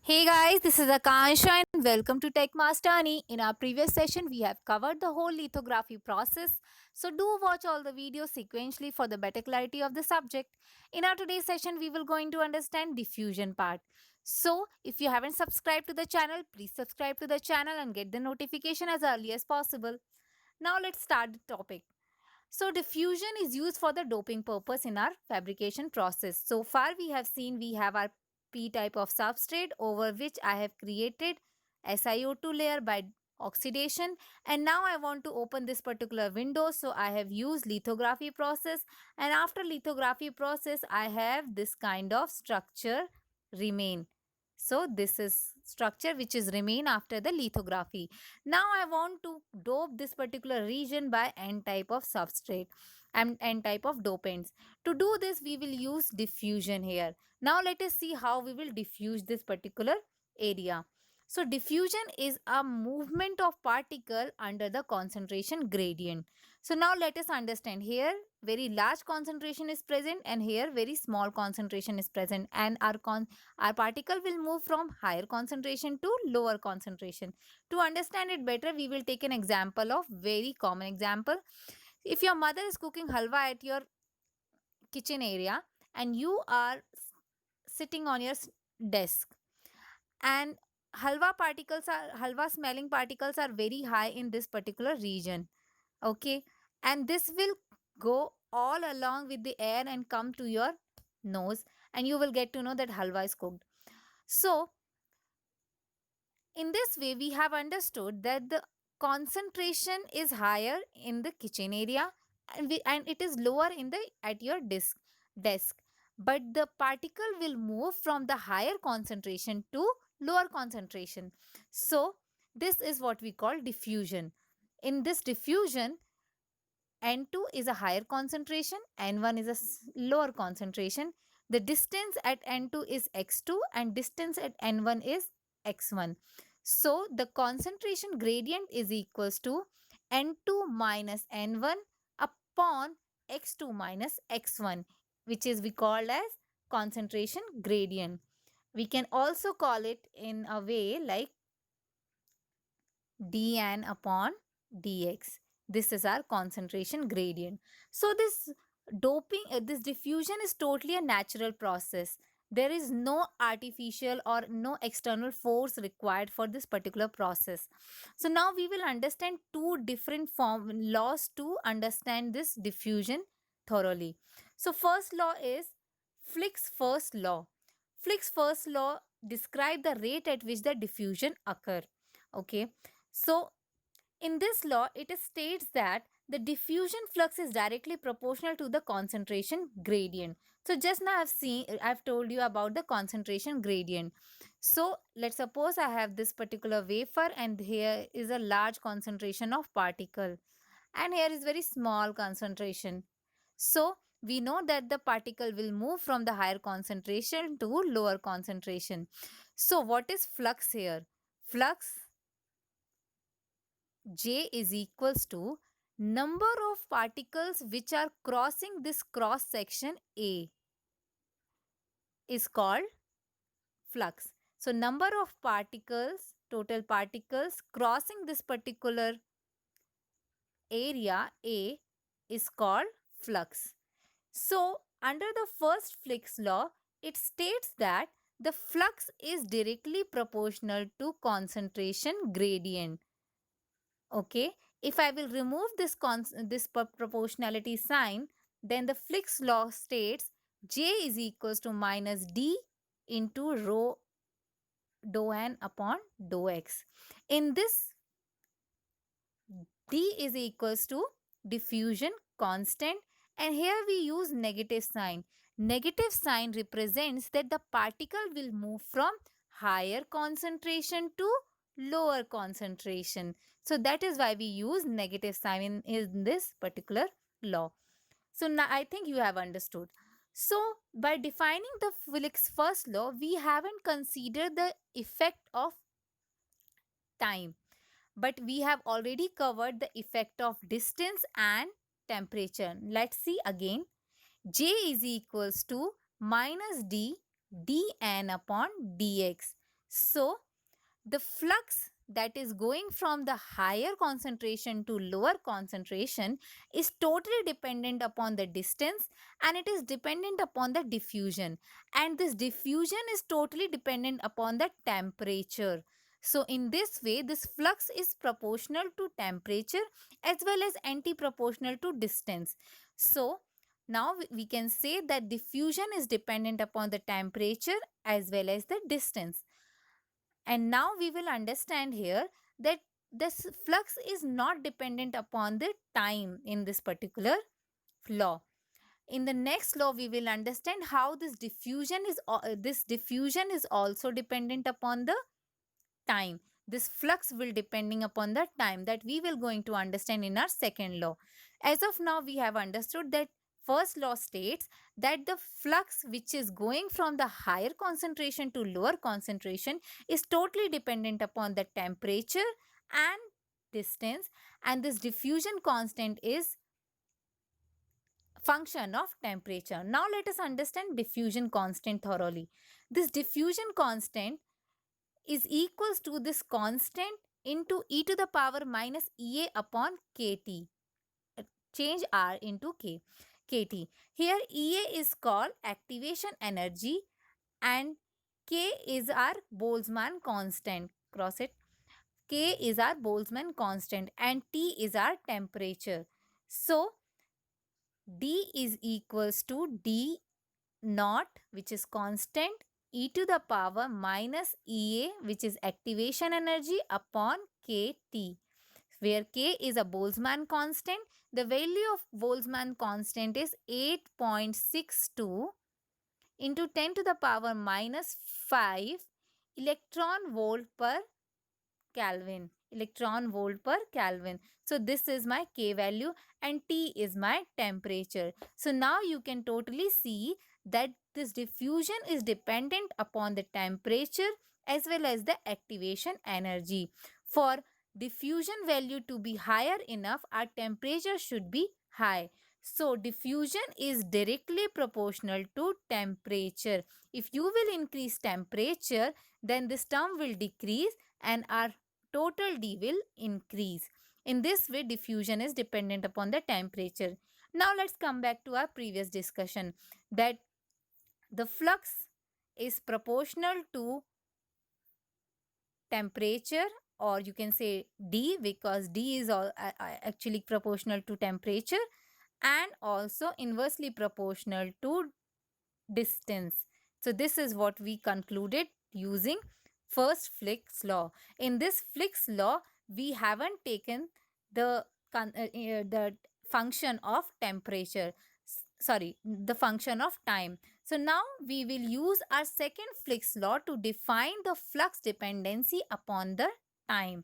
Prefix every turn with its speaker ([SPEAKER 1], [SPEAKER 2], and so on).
[SPEAKER 1] Hey guys, this is Akansha and welcome to Tech Mastani. In our previous session, we have covered the whole lithography process. So do watch all the videos sequentially for the better clarity of the subject. In our today's session, we will going to understand diffusion part. So if you haven't subscribed to the channel, please subscribe to the channel and get the notification as early as possible. Now let's start the topic. So diffusion is used for the doping purpose in our fabrication process. So far we have seen we have our P type of substrate over which I have created SiO2 layer by oxidation, and now I want to open this particular window, so I have used lithography process, and after lithography process I have this kind of structure remain. So this is structure which is remain after the lithography. Now I want to dope this particular region by N type of substrate and N type of dopants. To do this, we will use diffusion here. Now let us see how we will diffuse this particular area. So diffusion is a movement of particle under the concentration gradient. So now let us understand here very large concentration is present and here very small concentration is present, and our particle will move from higher concentration to lower concentration. To understand it better, we will take an example of very common example. If your mother is cooking halwa at your kitchen area and you are sitting on your desk, and halwa smelling particles are very high in this particular region, okay, and this will go all along with the air and come to your nose, and you will get to know that halwa is cooked. So in this way, we have understood that the concentration is higher in the kitchen area, and it is lower in the at your desk. But the particle will move from the higher concentration to lower concentration. So this is what we call diffusion. In this diffusion, N2 is a higher concentration, N1 is a lower concentration. The distance at N2 is x2 and distance at N1 is x1. So the concentration gradient is equals to N2 minus N1 upon x2 minus x1, which is we call as concentration gradient. We can also call it in a way like dn upon dx. This is our concentration gradient. So this diffusion is totally a natural process. There is no artificial or no external force required for this particular process. So now we will understand two different laws to understand this diffusion thoroughly. So first law is Fick's first law. Fick's first law describe the rate at which the diffusion occur. Okay, so in this law, it states that the diffusion flux is directly proportional to the concentration gradient. So just now I've told you about the concentration gradient. So let's suppose I have this particular wafer and here is a large concentration of particle and here is very small concentration. So we know that the particle will move from the higher concentration to lower concentration. So what is flux here? Flux J is equals to number of particles which are crossing this cross section A is called flux. So number of particles, total particles crossing this particular area A is called flux. So under the first Fick's law, it states that the flux is directly proportional to concentration gradient. Okay, if I will remove this proportionality sign, then the Fick's law states J is equals to minus D into rho dou n upon dou x. In this, D is equals to diffusion constant, and here we use negative sign. Negative sign represents that the particle will move from higher concentration to lower concentration. So that is why we use negative sign in this particular law. So now I think you have understood. So by defining the Fick's first law, we haven't considered the effect of time, but we have already covered the effect of distance and temperature. Let's see again. J is equals to minus D dn upon dx. So the flux that is going from the higher concentration to lower concentration is totally dependent upon the distance, and it is dependent upon the diffusion, and this diffusion is totally dependent upon the temperature. So in this way, this flux is proportional to temperature as well as anti-proportional to distance. So now we can say that diffusion is dependent upon the temperature as well as the distance. And now we will understand here that this flux is not dependent upon the time in this particular law. In the next law, we will understand how this diffusion is also dependent upon the time. This flux will depending upon the time, that we will going to understand in our second law. As of now, we have understood that first law states that the flux which is going from the higher concentration to lower concentration is totally dependent upon the temperature and distance, and this diffusion constant is function of temperature. Now let us understand diffusion constant thoroughly. This diffusion constant is equals to this constant into e to the power minus Ea upon kT. Change R into kT. Here Ea is called activation energy and K is our Boltzmann constant. Cross it. K is our Boltzmann constant and T is our temperature. So D is equals to D naught, which is constant, e to the power minus Ea, which is activation energy, upon kT, where k is a Boltzmann constant. The value of Boltzmann constant is 8.62 into 10 to the power minus 5 electron volt per Kelvin. Electron volt per Kelvin. So this is my K value and T is my temperature. So now you can totally see that this diffusion is dependent upon the temperature as well as the activation energy. For diffusion value to be higher enough, our temperature should be high. So diffusion is directly proportional to temperature. If you will increase temperature, then this term will decrease and our total D will increase. In this way, diffusion is dependent upon the temperature. Now let's come back to our previous discussion that the flux is proportional to temperature, or you can say D, because D is actually proportional to temperature, and also inversely proportional to distance. So this is what we concluded using first Fick's law. In this Fick's law, we haven't taken the function of temperature. Sorry, the function of time. So now we will use our second Fick's law to define the flux dependency upon the time.